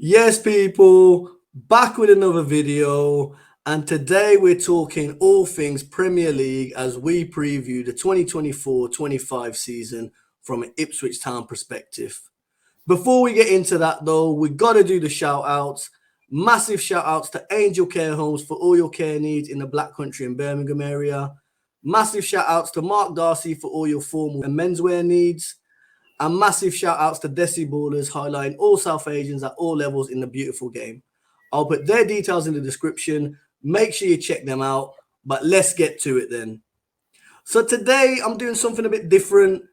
Yes, people, back with another video. And today we're talking all things Premier League as we preview the 2024-25 season from an Ipswich Town perspective. Before we get into that, though, we got to do the shout outs. Massive shout outs to Angel Care Homes for all your care needs in the Black Country and Birmingham area. Massive shout outs to Mark Darcy for all your formal and menswear needs. And massive shout outs to Desi Ballers, highlighting all South Asians at all levels in the beautiful game. I'll put their details in the description. Make sure you check them out. But let's get to it then. So today I'm doing something a bit different.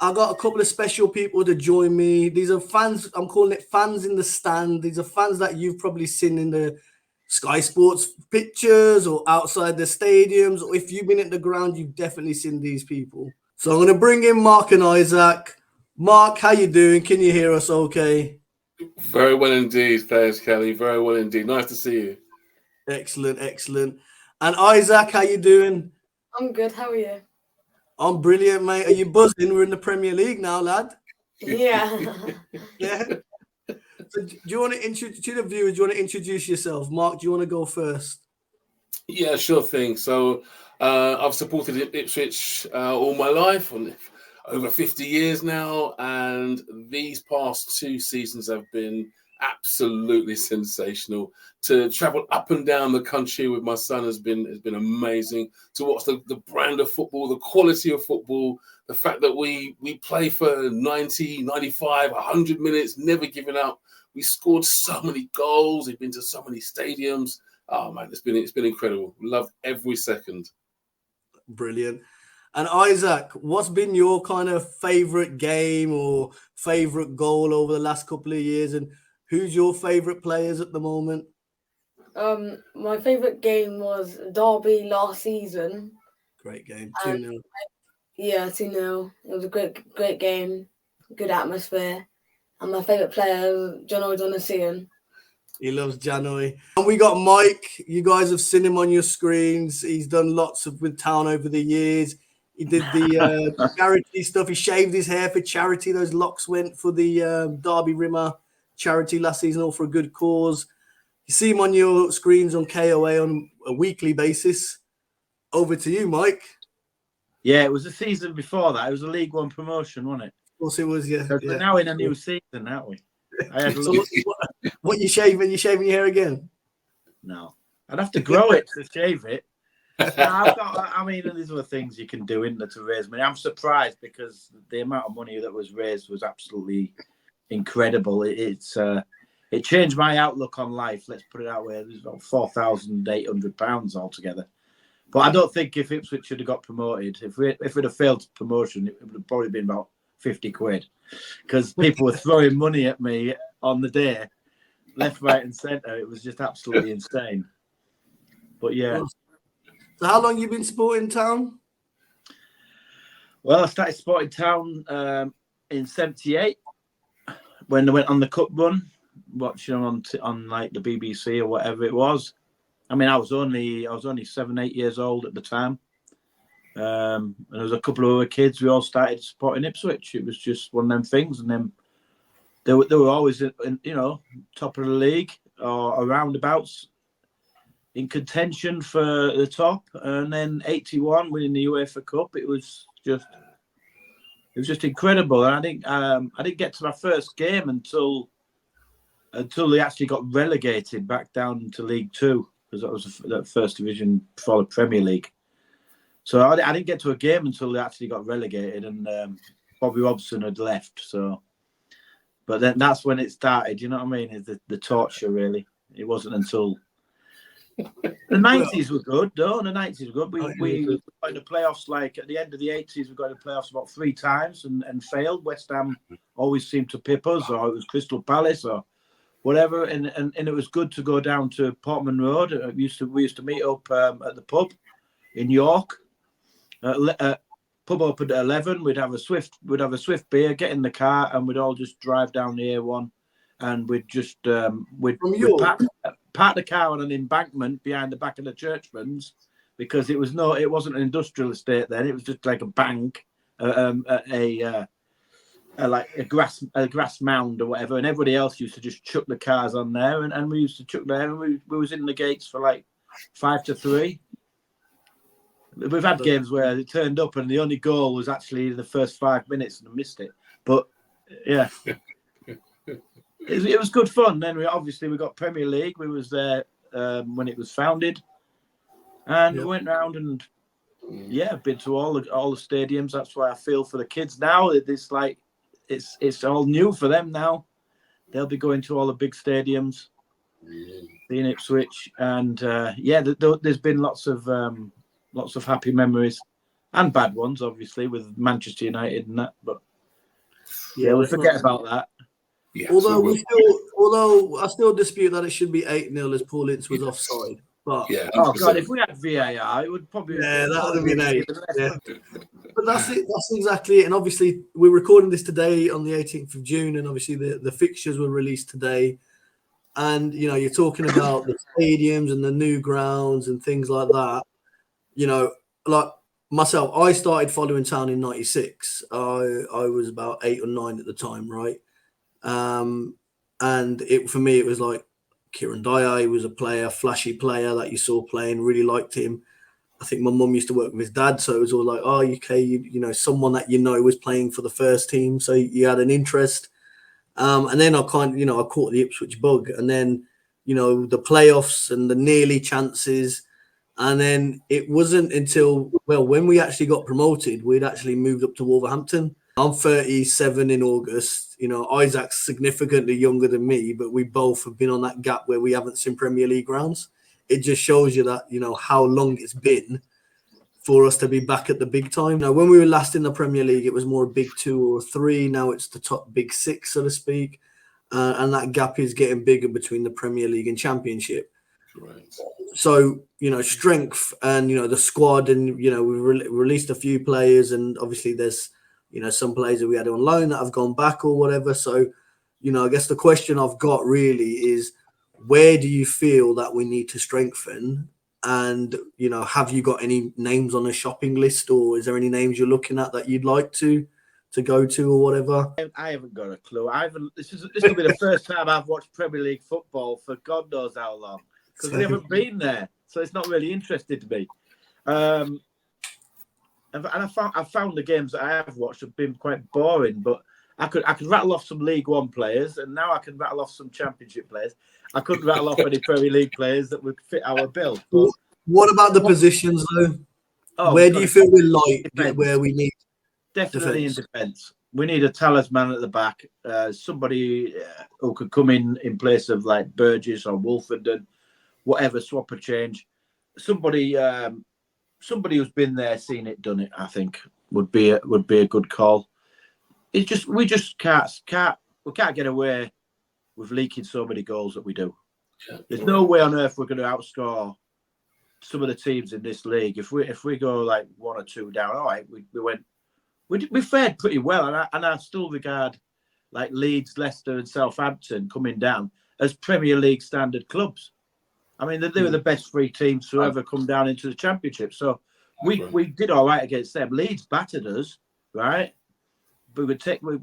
I got a couple of special people to join me. These are fans. I'm calling it fans in the stand. These are fans that you've probably seen in the Sky Sports pictures or outside the stadiums. Or if you've been at the ground, you've definitely seen these people. So I'm going to bring in Mark and Isaac. Mark, how you doing? Can you hear us okay? Very well indeed. Thanks, Kelly. Very well indeed. Nice to see you. Excellent, excellent. And Isaac, how you doing? I'm good. How are you? I'm brilliant, mate. Are you buzzing? We're in the Premier League now, lad. Yeah. Yeah. So do you want to introduce to the viewers? Do you want to introduce yourself, Mark? Do you want to go first? Yeah, sure thing. So I've supported Ipswich all my life, over 50 years now, and these past two seasons have been absolutely sensational. To travel up and down the country with my son has been amazing. To watch the brand of football, the quality of football, the fact that we play for 90, 95, 100 minutes, never giving up. We scored so many goals. We've been to so many stadiums. Oh man, it's been incredible. Love every second. Brilliant. And Isaac, what's been your kind of favorite game or favorite goal over the last couple of years? And who's your favorite players at the moment? My favorite game was Derby last season. Great game. 2-0. Yeah, 2-0. It was a great game, good atmosphere. And my favorite player is John O'Donoghue. He loves Janoi. And we got Mike. You guys have seen him on your screens. He's done lots with Town over the years. He did the charity stuff. He shaved his hair for charity. Those locks went for the Derby Rimmer charity last season, all for a good cause. You see him on your screens on KOA on a weekly basis. Over to you, Mike. Yeah, it was the season before that. It was a League One promotion, wasn't it? Of course it was, yeah. We're now in a new season, aren't we? So what you shaving? You shaving your hair again? No. I'd have to grow it to shave it. There's other things you can do in there to raise money. I'm surprised because the amount of money that was raised was absolutely incredible. It changed my outlook on life. Let's put it that way. There's about £4,800 altogether. But I don't think if Ipswich should have got promoted, if we'd have failed promotion, it would have probably been about 50 quid, because people were throwing money at me on the day, left, right, and centre. It was just absolutely insane. But yeah. So how long you been supporting Town? Well, I started supporting Town in '78 when they went on the cup run, watching them on like the BBC or whatever it was. I mean, I was only 7-8 years old at the time, and there was a couple of other kids. We all started supporting Ipswich. It was just one of them things, and then they were always in top of the league or roundabouts in contention for the top. And then '81 winning the UEFA Cup. It was just incredible. And I didn't get to my first game until they actually got relegated back down to League Two, because that was the first division before the Premier League. So I didn't get to a game until they actually got relegated, and Bobby Robson had left. So, but then that's when it started. You know what I mean? The torture, really. It wasn't until the 90s were good, though. The 90s were good. We got in the playoffs, like at the end of the 80s, we got in the playoffs about 3 times and failed. West Ham always seemed to pip us, or it was Crystal Palace or whatever. And it was good to go down to Portman Road. We used to meet up at the pub in York. Pub opened at 11. We'd have a swift beer, get in the car, and we'd all just drive down the A1, and we'd just we'd park the car on an embankment behind the back of the Churchman's, because it wasn't an industrial estate then. It was just like a bank, a like a grass mound or whatever, and everybody else used to just chuck the cars on there, and we used to chuck there, and we was in the gates for like 5-3. We've had games where it turned up and the only goal was actually in the first 5 minutes and I missed it. But yeah, it was good fun. Then we got Premier League. We was there when it was founded, and we went round and been to all the stadiums. That's why I feel for the kids now. It's all new for them now. They'll be going to all the big stadiums, in Ipswich, and there's been lots of happy memories and bad ones, obviously, with Manchester United and that. But we'll forget about that. Yeah, although I still dispute that it should be 8-0 as Paul Ince was offside. But oh god, if we had VAR, it would probably that would have been 8. Yeah. But that's it. That's exactly it. And obviously, we're recording this today on the 18th of June, and obviously the fixtures were released today. And you're talking about the stadiums and the new grounds and things like that. Like myself, I started following Town in '96. I was about 8 or 9 at the time, right? And for me, it was like Kieran Dyer was a player, flashy player that you saw playing, really liked him. I think my mum used to work with his dad, so it was all like, oh, okay, someone that was playing for the first team, so you had an interest. And then I caught the Ipswich bug, and then the playoffs and the nearly chances. And then it wasn't until, when we actually got promoted, we'd actually moved up to Wolverhampton. I'm 37 in August. Isaac's significantly younger than me, but we both have been on that gap where we haven't seen Premier League grounds. It just shows you that, how long it's been for us to be back at the big time. Now, when we were last in the Premier League, it was more a big 2 or 3. Now it's the top big 6, so to speak. And that gap is getting bigger between the Premier League and Championship. Right. So, strength and, the squad, and, we released a few players, and obviously there's, some players that we had on loan that have gone back or whatever. So, I guess the question I've got really is, where do you feel that we need to strengthen? And, have you got any names on a shopping list, or is there any names you're looking at that you'd like to go to or whatever? I haven't got a clue. This will be the first time I've watched Premier League football for God knows how long, because we haven't been there, so it's not really interested to me. And I found the games that I have watched have been quite boring, but I could rattle off some League One players, and now I can rattle off some Championship players. I couldn't rattle off any Premier League players that would fit our bill. But what about the positions, though? Where do you feel we're light, where we need? Definitely in defence. We need a talisman at the back, somebody who could come in place of like Burgess or Wolfenden, whatever, swap a change. Somebody who's been there, seen it, done it. I think would be a good call. We just can't get away with leaking so many goals that we do. There's no way on earth we're going to outscore some of the teams in this league. If we go like 1 or 2 down, all right, we fared pretty well, and I still regard like Leeds, Leicester, and Southampton coming down as Premier League standard clubs. I mean, they were the best 3 teams to ever come down into the Championship. So we did all right against them. Leeds battered us, right? But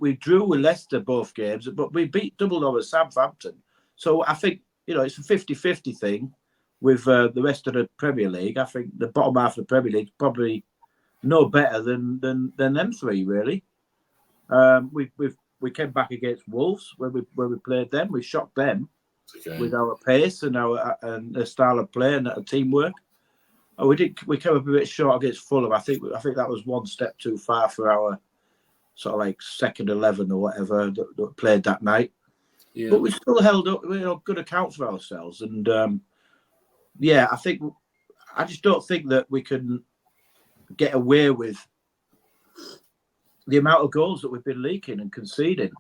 we drew with Leicester both games, but we doubled over Southampton. So I think, it's a 50-50 thing with the rest of the Premier League. I think the bottom half of the Premier League is probably no better than them 3, really. We came back against Wolves when we played them. We shocked them with our pace and our style of play and our teamwork. We came up a bit short against Fulham. I think that was one step too far for our sort of like second 11 or whatever that played that night. Yeah. But we still held up, good account for ourselves. And I just don't think that we can get away with the amount of goals that we've been leaking and conceding,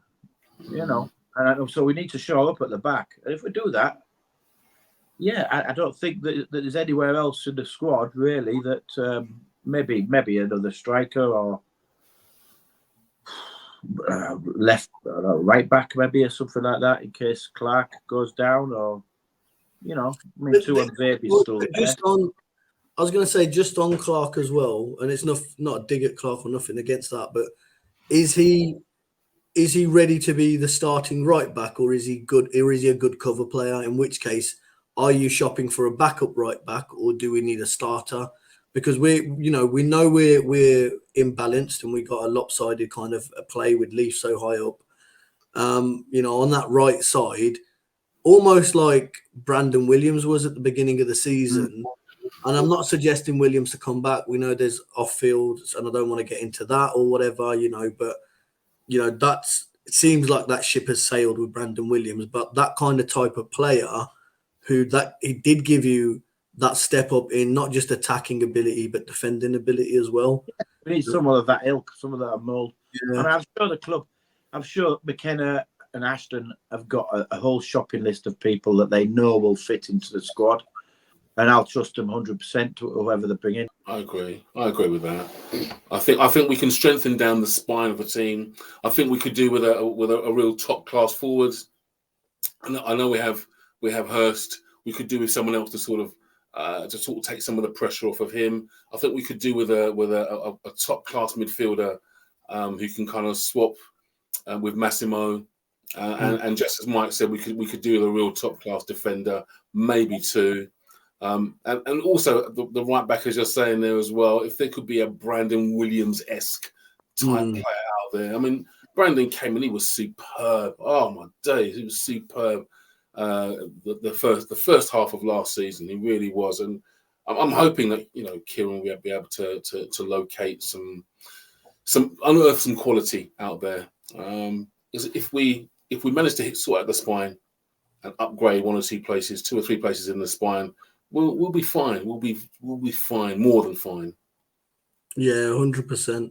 And so we need to show up at the back. And if we do that, I don't think that there's anywhere else in the squad really that maybe another striker or right back maybe or something like that in case Clark goes down, or Tuan Baby's still there. I was going to say just on Clark as well, and it's not a dig at Clark or nothing against that, but is he is he ready to be the starting right back, or is he good? Or is he a good cover player? In which case, are you shopping for a backup right back, or do we need a starter? Because we know we're imbalanced and we got a lopsided kind of a play with Leaf so high up. On that right side, almost like Brandon Williams was at the beginning of the season. And I'm not suggesting Williams to come back. We know there's off field, and I don't want to get into that or whatever, but it seems like that ship has sailed with Brandon Williams. But that kind of type of player he did give you that step up in not just attacking ability, but defending ability as well. We need someone of that ilk, some of that mould. Yeah. I mean, I'm sure McKenna and Ashton have got a whole shopping list of people that they know will fit into the squad. And I'll trust them 100% to whoever they bring in. I agree with that. I think we can strengthen down the spine of the team. I think we could do with a real top class forwards. And I know we have Hurst. We could do with someone else to sort of take some of the pressure off of him. I think we could do with a top class midfielder who can kind of swap with Massimo. And just as Mike said, we could do with a real top class defender, maybe two. And also the right back, as you're saying there as well, if there could be a Brandon Williams-esque type player out there. I mean, Brandon came and he was superb. Oh my days, he was superb. The first half of last season, he really was, and I'm hoping that Kieran will be able to locate unearth some quality out there. If we manage to sort out the spine and upgrade one or two places, 2 or 3 places in the spine, we'll be fine. We'll be fine, more than fine. Yeah, 100%.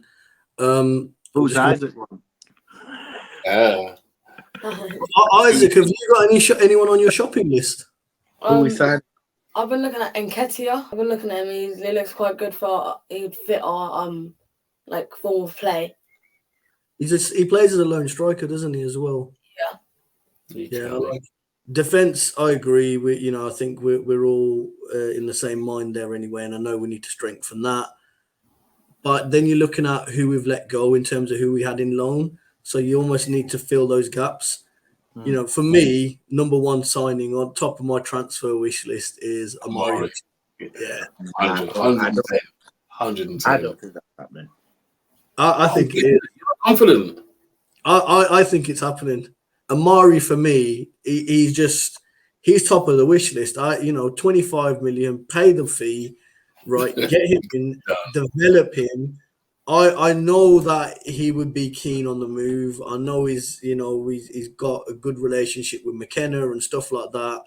Who's Isaac one? Isaac, have you got anyone on your shopping list? Who we signed? I've been looking at Nketiah. I've been looking at him. He looks quite good he'd fit our form of play. He plays as a lone striker, doesn't he, as well? Yeah. Defense, I agree. I think we're all in the same mind there anyway, and I know we need to strengthen that. But then you're looking at who we've let go in terms of who we had in loan, so you almost need to fill those gaps. For me, number one signing on top of my transfer wish list is Omari. Yeah, 110. I don't think that's happening. I think it is. Confident. I think it's happening. Omari, for me, he's top of the wish list. 25 million, pay the fee, right? Get him in, develop him. I know that he would be keen on the move. I know he's got a good relationship with McKenna and stuff like that.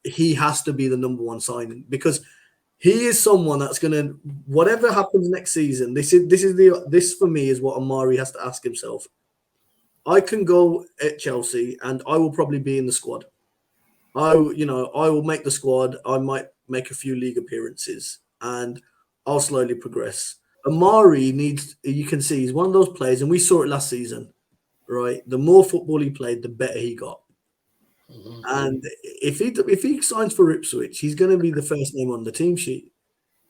He has to be the number one signing because he is someone that's gonna, whatever happens next season. This for me is what Omari has to ask himself. I can go at Chelsea and I will probably be in the squad. I will make the squad. I might make a few league appearances and I'll slowly progress. Omari you can see he's one of those players, and we saw it last season, right? The more football he played, the better he got. Mm-hmm. And if he signs for Ipswich, he's going to be the first name on the team sheet.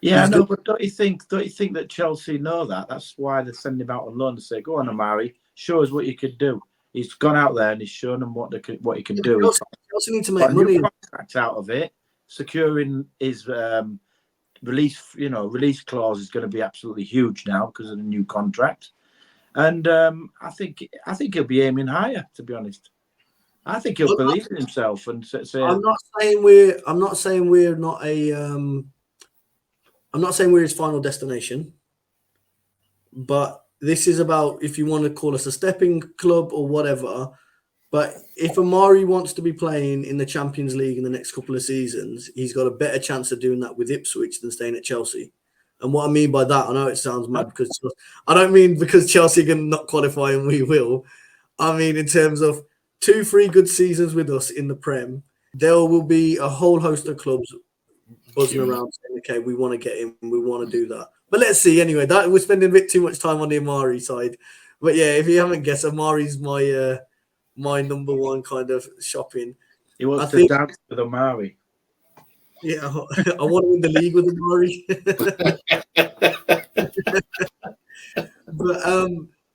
Yeah, I know, but don't you think that Chelsea know that? That's why they send him out on loan to say, "Go on, Omari, show us what you could do." He's gone out there and he's shown them what he can do. Chelsea need to make money out of it. Securing his release clause is going to be absolutely huge now because of the new contract, and I think he'll be aiming higher. To be honest, I think he'll believe in himself and say. I'm not saying we're his final destination, but this is about, if you want to call us a stepping club or whatever. But if Omari wants to be playing in the Champions League in the next couple of seasons, he's got a better chance of doing that with Ipswich than staying at Chelsea. And what I mean by that, I know it sounds mad because I don't mean because Chelsea can not qualify and we will. I mean in terms of 2-3 good seasons with us in the Prem, there will be a whole host of clubs buzzing around saying, "Okay, we want to get him, we want to do that." But let's see. Anyway, that we're spending a bit too much time on the Omari side. But yeah, if you haven't guessed, Omari's my number one kind of shopping. He wants to dance with Omari. Yeah, I want to win the league with Omari.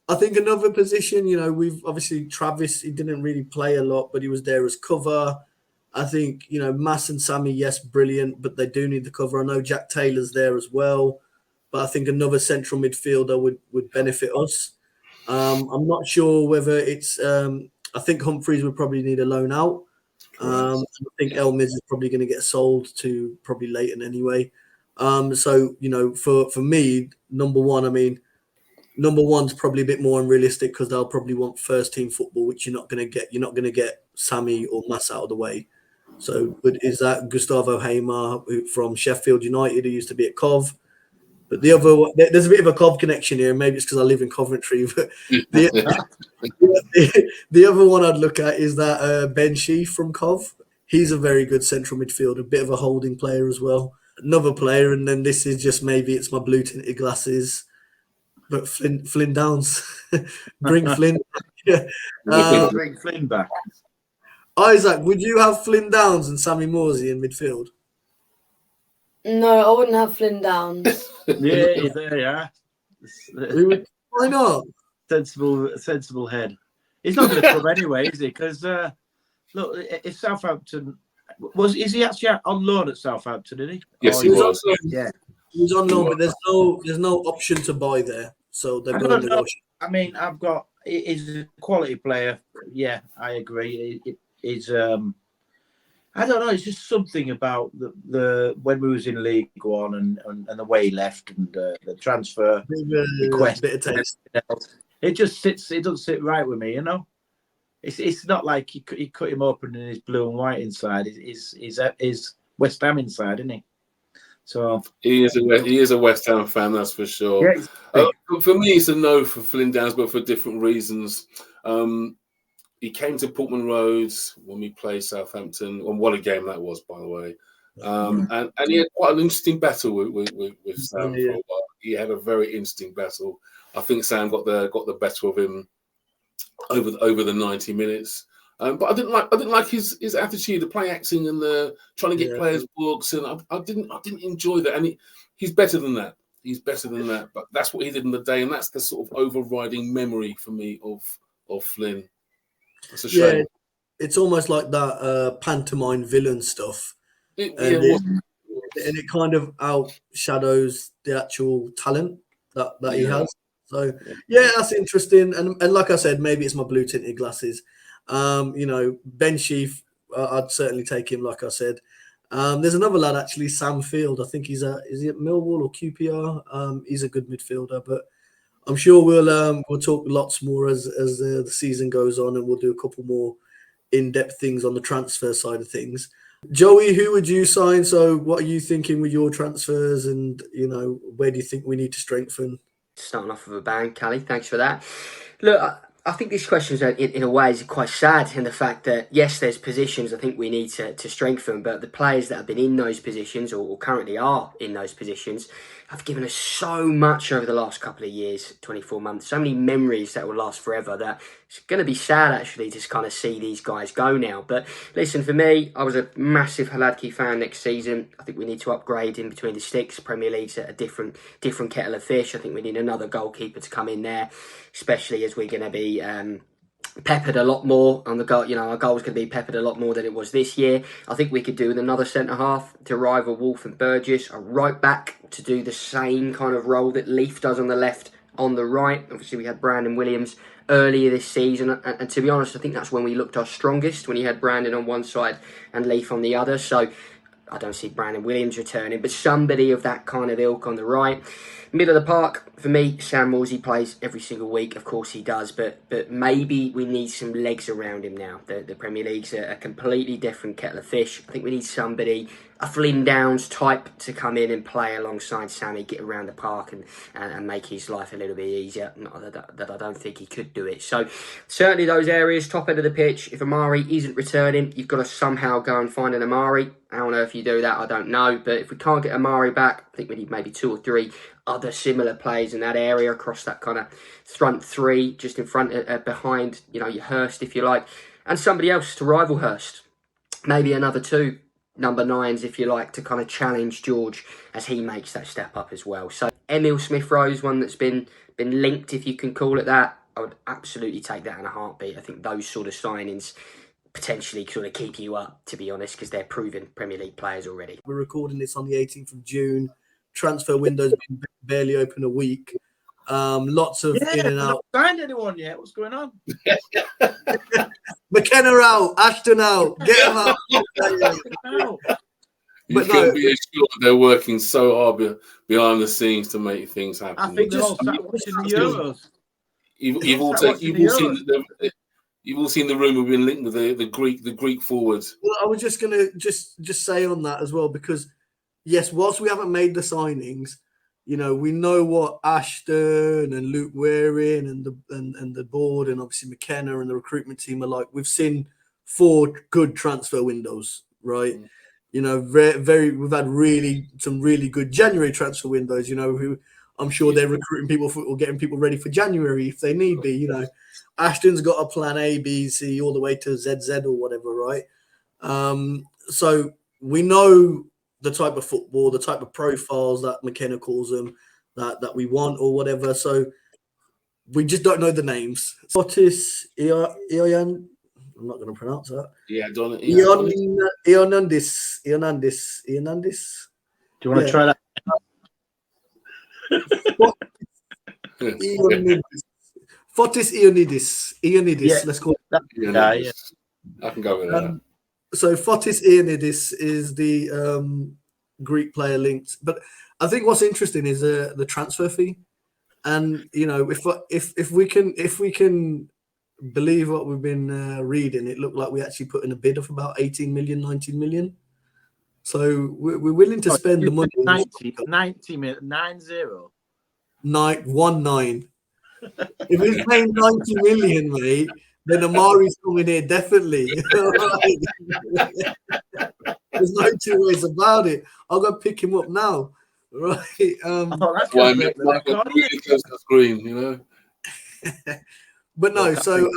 But I think another position, you know, we've obviously Travis, he didn't really play a lot, but he was there as cover. I think, you know, Mass and Sammy, yes, brilliant, but they do need the cover. I know Jack Taylor's there as well, but I think another central midfielder would benefit us. I'm not sure whether it's, I think Humphreys would probably need a loan out. I think Elmiz is probably going to get sold to probably Leighton anyway. So, you know, for me, number one, I mean, number one's probably a bit more unrealistic because they'll probably want first team football, which you're not going to get. You're not going to get Sammy or Mass out of the way. So, but is that Gustavo Hamer from Sheffield United, who used to be at Cov? But the other, there's a bit of a Cov connection here. Maybe it's because I live in Coventry. But the other one I'd look at is that Ben Sheaf from Cov. He's a very good central midfielder, a bit of a holding player as well. Another player, and then this is just maybe it's my blue tinted glasses. But Flynn Downs, bring Flynn. Bring Flynn back. Isaac, would you have Flynn Downs and Sammy Morsey in midfield? No, I wouldn't have Flynn Downs. Yeah, there you are. Why not? Sensible head. He's not going to come anyway, is he? Because look, if Southampton is he actually on loan at Southampton? Did he? Yes, he was. Yeah, he was on loan, but there's no option to buy there, so they're going to negotiate. I mean, he's a quality player. Yeah, I agree. He's I don't know. It's just something about the when we was in League One and the way he left and the transfer request. Bit of taste. It just sits. It doesn't sit right with me, you know. It's not like he cut him open and he's blue and white inside. He's West Ham inside, isn't he? So he is a West Ham fan, that's for sure. Yeah, for me, it's a no for Flynn Downs, but for different reasons. He came to Portman Road when we played Southampton, and what a game that was, by the way. And he had quite an interesting battle with Sam for a while. He had a very interesting battle. I think Sam got the better of him over the 90 minutes. But I didn't like his attitude, the play acting, and the trying to get players' books, and I didn't enjoy that. And he's better than that. He's better than that. But that's what he did in the day, and that's the sort of overriding memory for me of Flynn. It's a shame. Yeah, it's almost like that pantomime villain stuff, and it kind of outshadows the actual talent that he has. So yeah, that's interesting. And like I said, maybe it's my blue tinted glasses. You know, Ben Sheaf, I'd certainly take him. Like I said, there's another lad actually, Sam Field. I think is he at Millwall or QPR? He's a good midfielder, but I'm sure we'll talk lots more as the season goes on, and we'll do a couple more in-depth things on the transfer side of things. Joey, who would you sign? So what are you thinking with your transfers, and you know, where do you think we need to strengthen? Starting off with a bang, Callie, thanks for that. Look, I think this question is in a way is quite sad in the fact that yes, there's positions I think we need to strengthen, but the players that have been in those positions or currently are in those positions have given us so much over the last couple of years, 24 months, so many memories that will last forever that it's going to be sad actually to kind of see these guys go now. But listen, for me, I was a massive Hladky fan next season. I think we need to upgrade in between the sticks. Premier League's a different kettle of fish. I think we need another goalkeeper to come in there, especially as we're going to be peppered a lot more on the goal. You know, our goal's going to be peppered a lot more than it was this year. I think we could do with another centre half to rival Wolf and Burgess, a right back to do the same kind of role that Leaf does on the left, on the right. Obviously, we had Brandon Williams earlier this season, and to be honest, I think that's when we looked our strongest, when you had Brandon on one side and Leaf on the other. So I don't see Brandon Williams returning, but somebody of that kind of ilk on the right. Middle of the park, for me, Sam Morsey plays every single week. Of course he does, but maybe we need some legs around him now. The Premier League's a completely different kettle of fish. I think we need somebody, a Flynn Downs type, to come in and play alongside Sammy, get around the park and make his life a little bit easier. Not that I don't think he could do it. So certainly those areas, top end of the pitch. If Omari isn't returning, you've got to somehow go and find an Omari. How on earth you do that, I don't know. But if we can't get Omari back, I think we need maybe 2 or 3 other similar players in that area across that kind of front 3, just in front, behind, you know, your Hurst, if you like, and somebody else to rival Hurst. Maybe another 2 number 9s, if you like, to kind of challenge George as he makes that step up as well. So Emil Smith-Rowe's one that's been linked, if you can call it that. would absolutely take that in a heartbeat. I think those sort of signings potentially sort of keep you up, to be honest, because they're proven Premier League players already. We're recording this on the 18th of June. Transfer window's been barely open a week. Lots of in and out. Not signed anyone yet. What's going on? McKenna out, Ashton out, get him out. You can be assured they're working so hard behind the scenes to make things happen. I think they're all sat watching the Euros. You've all seen the rumour being linked with the Greek forwards. Well, I was just gonna just say on that as well, because yes, whilst we haven't made the signings, you know, we know what Ashton and Luke Waring and the board and obviously McKenna and the recruitment team are like. We've seen 4 good transfer windows, right? Mm. You know, we've had some really good January transfer windows. You know, who I'm sure they're recruiting people for or getting people ready for January if they need be. You know, Ashton's got a plan A, B, C, all the way to ZZ or whatever, right? So we know the type of football, the type of profiles that McKenna calls them, that we want or whatever. So we just don't know the names. Fotis Ioan, I'm not going to pronounce that. Yeah, Ionandis. Do you want to try that? Fotis Ioannidis. Yeah. Let's call it that. Yeah. I can go with that. So Fotis Ioannidis is the Greek player linked, but I think what's interesting is the transfer fee, and you know if we can believe what we've been reading, it looked like we actually put in a bid of about 18 million, 19 million. So we're willing to spend the money. 90 million, 19. If he's paying 90 million, mate, then Omari's coming here definitely. There's no two ways about it. I'll go pick him up now, right? That's why I'm really close to the screen, you know. But no, so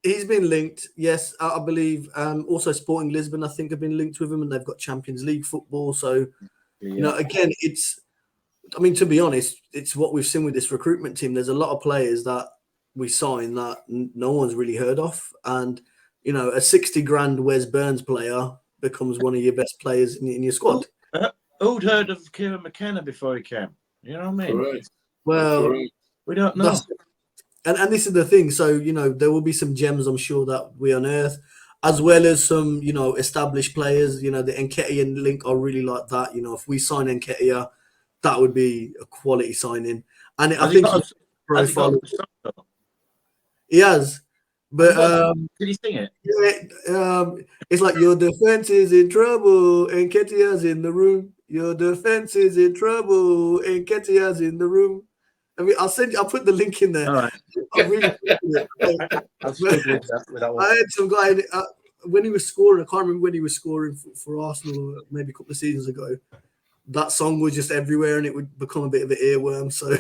he's been linked. Yes, I believe. Also, Sporting Lisbon, I think, have been linked with him, and they've got Champions League football. So, you know, again, I mean, to be honest, it's what we've seen with this recruitment team. There's a lot of players that we sign that no one's really heard of, and you know, a 60 grand Wes Burns player becomes one of your best players in your squad. Who'd heard of Kieran McKenna before he came? You know what I mean? Correct. Well, Correct. We don't know. And this is the thing. So, you know, there will be some gems, I'm sure, that we unearth, as well as some, you know, established players. You know, the Nketiah link, I really like that. You know, if we sign Nketiah, that would be a quality signing. And I think he has. But did he sing it? Yeah, it's like your defense is in trouble and Nketiah's in the room. Your defense is in trouble and Nketiah's in the room. I mean, I'll put the link in there. All right. I really I had some guy when he was scoring. I can't remember when he was scoring for Arsenal, maybe a couple of seasons ago. That song was just everywhere, and it would become a bit of an earworm. So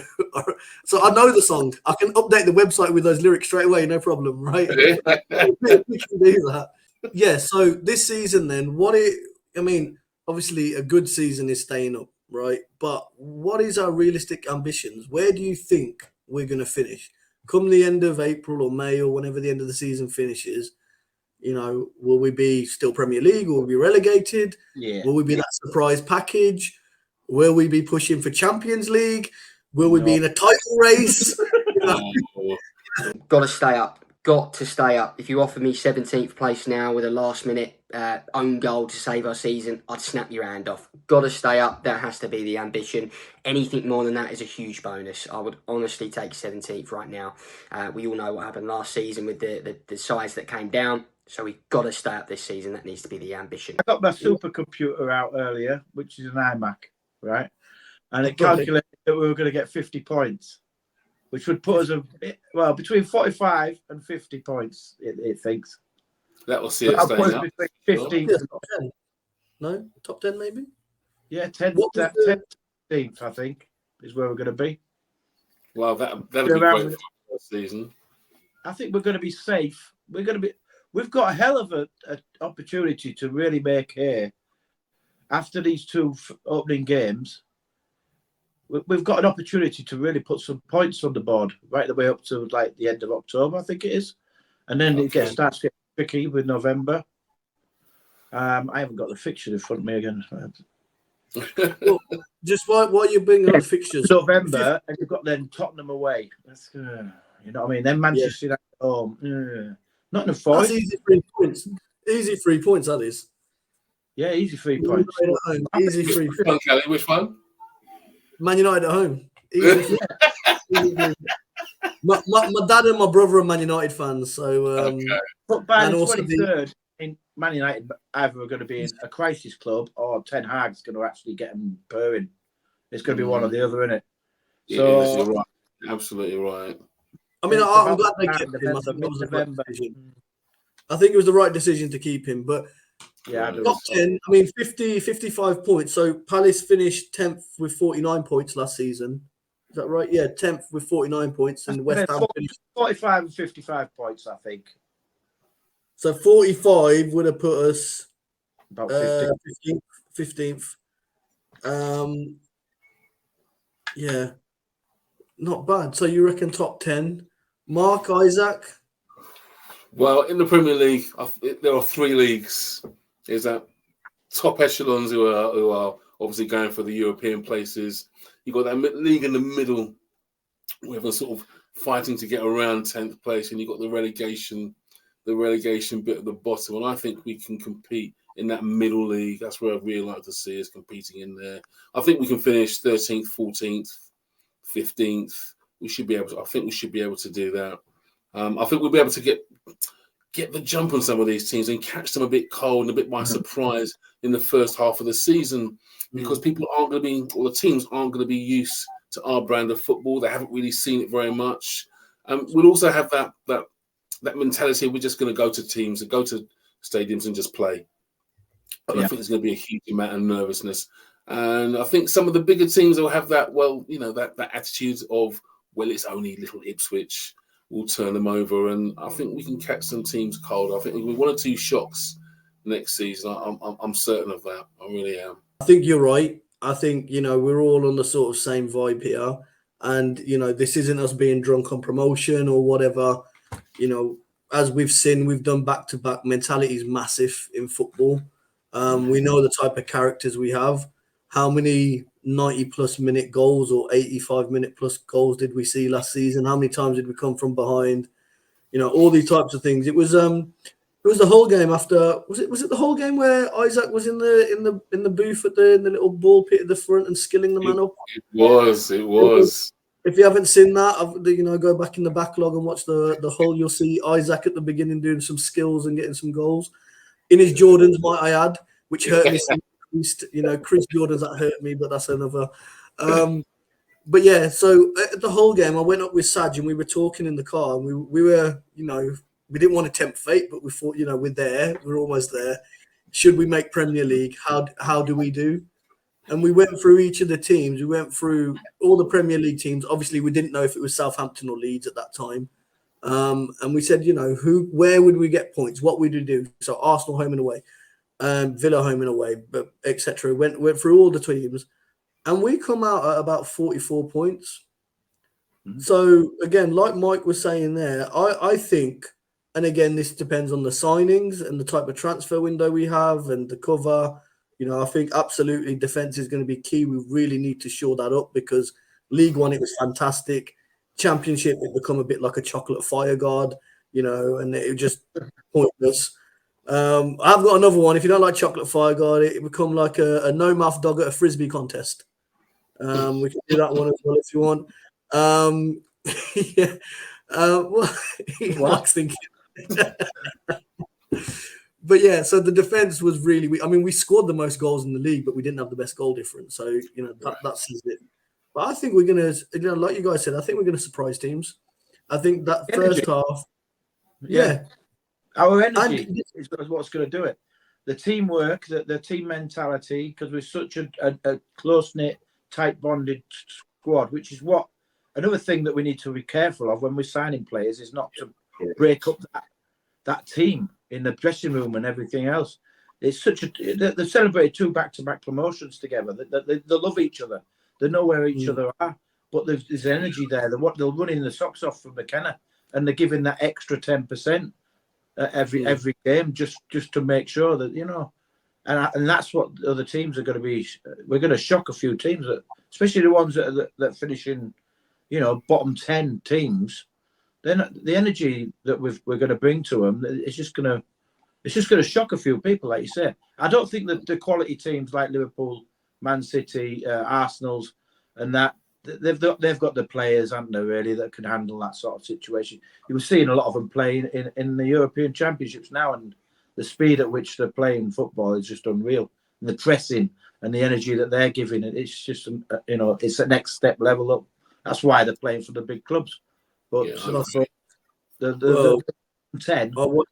I know the song. I can update the website with those lyrics straight away, no problem, right? We can do that. Yeah. So this season, then, I mean, obviously, a good season is staying up, right? But what is our realistic ambitions? Where do you think we're going to finish? Come the end of April or May or whenever the end of the season finishes, you know, will we be still Premier League? Will we be relegated? Yeah. Will we be that surprise package? Will we be pushing for Champions League? Will we be in a title race? Got to stay up. Got to stay up. If you offer me 17th place now with a last-minute own goal to save our season, I'd snap your hand off. Got to stay up. That has to be the ambition. Anything more than that is a huge bonus. I would honestly take 17th right now. We all know what happened last season with the sides that came down. So we've got to stay up this season. That needs to be the ambition. I got my supercomputer out earlier, which is an iMac, right? And it calculated that we were going to get 50 points, which would put us between 45 and 50 points, it thinks. That will see us staying up. 15. Yeah, top 10. No? Top 10 maybe? Yeah, 10th, I think, is where we're going to be. Well, that'll be great for the season. I think we're going to be safe. We've got a hell of an opportunity to really make hay after these two opening games. we've got an opportunity to really put some points on the board right the way up to like the end of October, I think it is, and then it starts getting tricky with November. I haven't got the fixture in front of me again. Well, just while you're bringing up the fixtures, November, and you've got then Tottenham away. That's you know what I mean. Then Manchester United at home. Not enough that's points. easy 3 points. Easy 3 points, that is. Yeah, easy 3 points. Easy 3 Which one, Kelly? Which one? Man United at home. Easy. My dad and my brother are Man United fans, so Okay. But by and the also 23rd, in Man United either are going to be in a crisis club or Ten Hag's going to actually get them purring. It's going to be one or the other, isn't it? So Yes, you're right. Absolutely right. I mean, it's I'm about glad they time, kept him. I think that was the right mid-November. decision. I think it was the right decision to keep him. But Yeah, I do. top 10, I mean, 55 points. So Palace finished 10th with 49 points last season. Is that right? Yeah, 10th with 49 points, and West Ham finished 45 and 55 points, I think. So 45 would have put us About 50. 15th. Yeah, not bad. So you reckon top 10? Mark, Isaac? Well, in the Premier League, there are 3 leagues. There's that top echelons who are obviously going for the European places. You've got that league in the middle, where they're sort of fighting to get around 10th place, and you've got the relegation bit at the bottom. And I think we can compete in that middle league. That's where I'd really like to see us competing in there. I think we can finish 13th, 14th, 15th. I think we should be able to do that. I think we'll be able to get the jump on some of these teams and catch them a bit cold and a bit by surprise in the first half of the season, because people aren't going to be, or the teams aren't going to be used to our brand of football. They haven't really seen it very much. We'll also have that mentality. We're just going to go to teams and go to stadiums and just play. I don't think there's going to be a huge amount of nervousness. And I think some of the bigger teams will have that, that attitude of, well, it's only little Ipswich. We'll turn them over. And I think we can catch some teams cold. I think we'll be 1 or 2 shocks next season. I'm certain of that. I really am. I think you're right. I think, we're all on the sort of same vibe here. And, this isn't us being drunk on promotion or whatever. As we've seen, we've done back-to-back. Mentality is massive in football. We know the type of characters we have. How many 90-plus minute goals or 85-minute-plus goals did we see last season? How many times did we come from behind? All these types of things. It was the whole game after. Was it the whole game where Isaac was in the booth in the little ball pit at the front and skilling the man up? It was. If you haven't seen that, go back in the backlog and watch the whole. You'll see Isaac at the beginning doing some skills and getting some goals in his Jordans, might I add, which hurt me. Chris Jordans, that hurt me, but that's another. But yeah, so the whole game, I went up with Saj and we were talking in the car, and we were, we didn't want to tempt fate, but we thought, we're there, we're almost there. Should we make Premier League? How do we do? And we went through each of the teams. We went through all the Premier League teams. Obviously, we didn't know if it was Southampton or Leeds at that time. And we said, where would we get points? What would we do? So Arsenal home and away, Villa home and away, but etc. Went through all the teams, and we come out at about 44 points. Mm-hmm. So again, like Mike was saying there, I think, and again, this depends on the signings and the type of transfer window we have and the cover. I think absolutely defense is going to be key. We really need to shore that up, because League One, it was fantastic. Championship, it become a bit like a chocolate fire guard, and it was just pointless. I've got another one. If you don't like chocolate fire guard, it become like a no mouth dog at a frisbee contest. We can do that one as well if you want. Yeah. Mark's thinking. But yeah, so the defense was really weak. I mean, we scored the most goals in the league, but we didn't have the best goal difference. So, that says it. But I think we're going to, like you guys said, I think we're going to surprise teams. I think that first half. Yeah. Our energy is what's going to do it. The teamwork, the team mentality, because we're such a close-knit, tight-bonded squad, which is what another thing that we need to be careful of when we're signing players, is not to break up that team in the dressing room and everything else. It's they celebrated 2 back-to-back promotions together. They love each other. They know where each other are, but there's energy there. They're running the socks off from McKenna, and they're giving that extra 10% every game just to make sure that and that's what the other teams are going to be. We're going to shock a few teams, especially the ones that finish in, bottom 10 teams. Then the energy that we're going to bring to them, it's just going to shock a few people, like you say. I don't think that the quality teams like Liverpool, Man City, Arsenal's, and that they've got the players, haven't they, really, that can handle that sort of situation. You were seeing a lot of them playing in the European Championships now, and the speed at which they're playing football is just unreal. And the pressing and the energy that they're giving, it's just it's the next step level up. That's why they're playing for the big clubs. But the 10. I was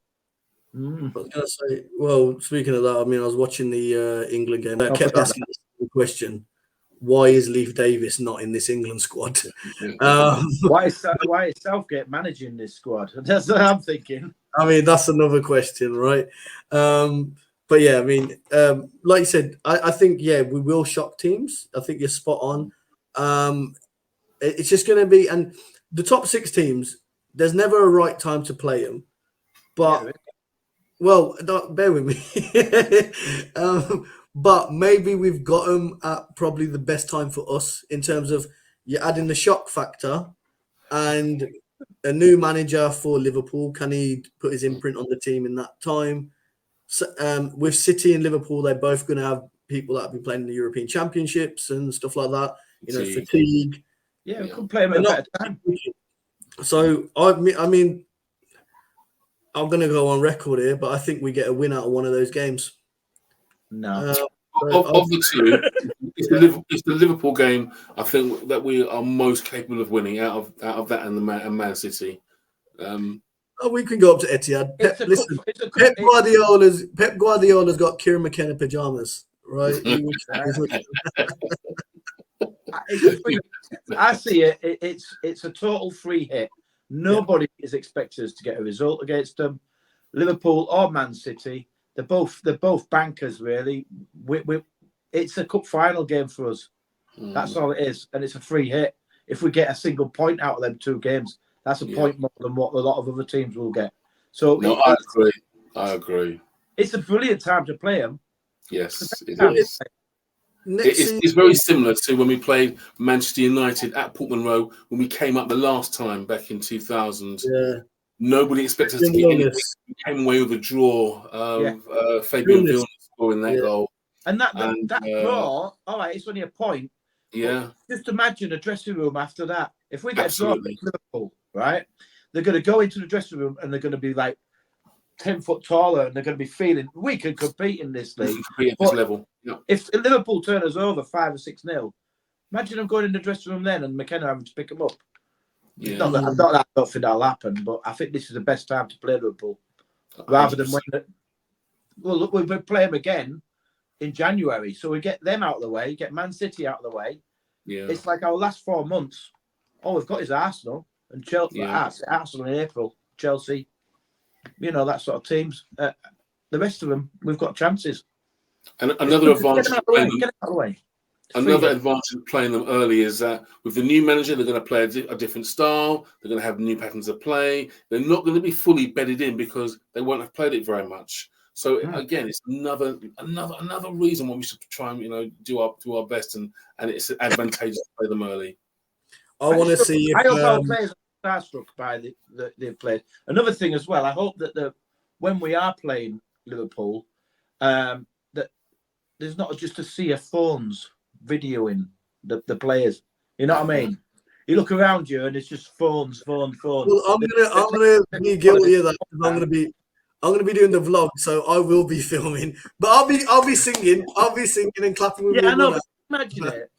going to say, well, speaking of that, I mean, I was watching the England game. I kept asking the question, why is Leif Davis not in this England squad? Why is Southgate managing this squad? That's what I'm thinking. I mean, that's another question, right? But yeah, I mean, like you said, I think, we will shock teams. I think you're spot on. It's just going to be, and the top 6 teams, there's never a right time to play them. But, well, bear with me. But maybe we've got them at probably the best time for us in terms of you're adding the shock factor and a new manager for Liverpool. Can he put his imprint on the team in that time? So, with City and Liverpool, they're both going to have people that will be playing in the European Championships and stuff like that. Fatigue. Yeah, we could play them at a better time. So, I mean, I'm going to go on record here, but I think we get a win out of one of those games. No. Of the two, it's the Liverpool game. I think that we are most capable of winning out of that and Man City. We can go up to Etihad. Pep Guardiola's got Kieran McKenna pajamas, right? I see it. It's a total free hit. Nobody is expecting us to get a result against them, Liverpool or Man City. They're both bankers, really. It's a cup final game for us. That's all it is, and it's a free hit. If we get a single point out of them 2 games, that's a point more than what a lot of other teams will get. So I agree. It's a brilliant time to play them. Yes, it is. It's very similar to when we played Manchester United at Portman Road when we came up the last time back in 2000. Yeah. Nobody expected us to get anything. We came away with a draw. Fabian Villner scoring that goal. And that draw, all right, it's only a point. Yeah. Just imagine a dressing room after that. If we get drawn with Liverpool, right, they're going to go into the dressing room and they're going to be like 10 foot taller and they're going to be feeling we can compete in this league. Compete at this level. Yeah. If Liverpool turn us over 5 or 6-0, imagine them going in the dressing room then and McKenna having to pick them up. Yeah. I don't think that'll happen, but I think this is the best time to play Liverpool. Rather than when we'll play them again in January. So we get them out of the way, get Man City out of the way. Yeah. It's like our last 4 months. All we've got is Arsenal and Chelsea. Arsenal in April, Chelsea, that sort of teams. The rest of them, we've got chances. And another advantage get them out of the way. Another advantage of playing them early is that with the new manager, they're going to play a different style. They're going to have new patterns of play. They're not going to be fully bedded in because they won't have played it very much. So again, it's another reason why we should try and do our best, and it's advantageous to play them early. I want to see if I hope our players are starstruck by they've played. Another thing as well, I hope that when we are playing Liverpool, that there's not just a sea of phones videoing the players. You know what I mean? You look around you and it's just phones. Well, I'm gonna be guilty of that. I'm gonna be doing the vlog, so I will be filming. But I'll be singing and clapping with I know. Imagine it.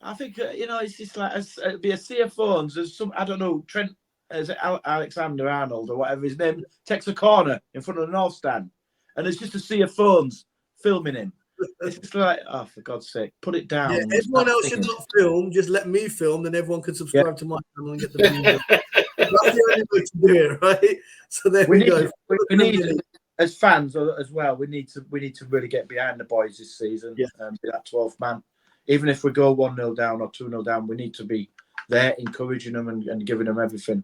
I think it's just like it'd be a sea of phones. There's some, I don't know, Trent, is it Alexander Arnold or whatever his name, takes a corner in front of the North Stand, and it's just a sea of phones filming him. It's just like, oh, for God's sake, put it down. Yeah, everyone else should not film. Just let me film, then everyone can subscribe to my channel and get the video. That's the only way to do it, right? So there we go. We need, as fans as well, we need to really get behind the boys this season and be that 12th man. even if we go 1-0 down or 2-0 down, we need to be there encouraging them and giving them everything.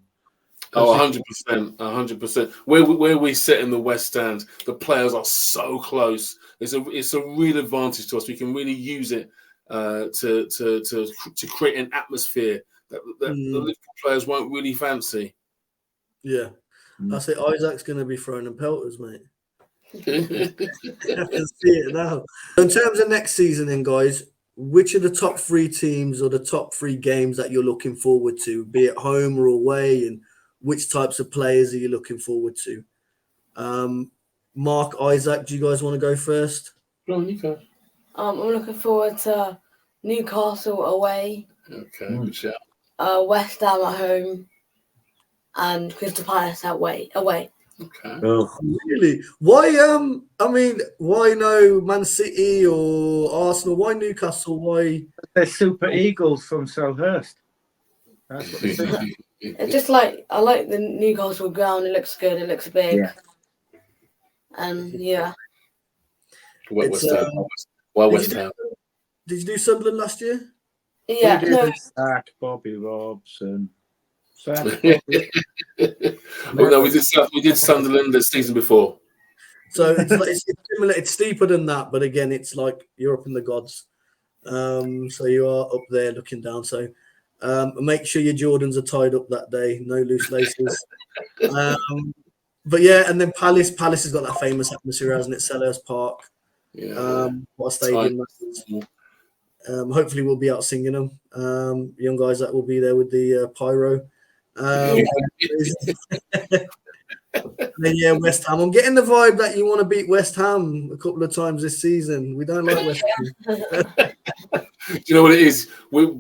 Oh, 100%, 100%. Where we sit in the West Stand, the players are so close. It's a real advantage to us. We can really use it to create an atmosphere that the Liverpool players won't really fancy. Yeah, I say Isaac's going to be throwing them pelters, mate. I can see it now. In terms of next season, then, guys, which are the top 3 teams or the top 3 games that you're looking forward to, be it home or away, and which types of players are you looking forward to? Mark, Isaac, do you guys want to go first? No, you go. I'm looking forward to Newcastle away. Okay, good shout. West Ham at home, and Crystal Palace away. Okay. Oh. Really? Why? Why no Man City or Arsenal? Why Newcastle? Why? They're Super Eagles from Selhurst. That's what they say. It's just like I like the Newcastle ground. It looks good. It looks big. Yeah. And yeah. West Ham. West Ham. Did you do Sunderland last year? Yeah. No. Issac, Bobby Robson. Well, no, we did Sunderland the season before. So it's similar. It's steeper than that, but again, it's like you're up in the gods. So you are up there looking down. So make sure your Jordans are tied up that day. No loose laces. But yeah, and then Palace. Palace has got that famous atmosphere, hasn't it? Selhurst Park. Yeah. What a stadium that is. Hopefully, we'll be out singing them. Young guys that will be there with the pyro. Then yeah, West Ham. I'm getting the vibe that you want to beat West Ham a couple of times this season. We don't like West Ham. Do you know what it is?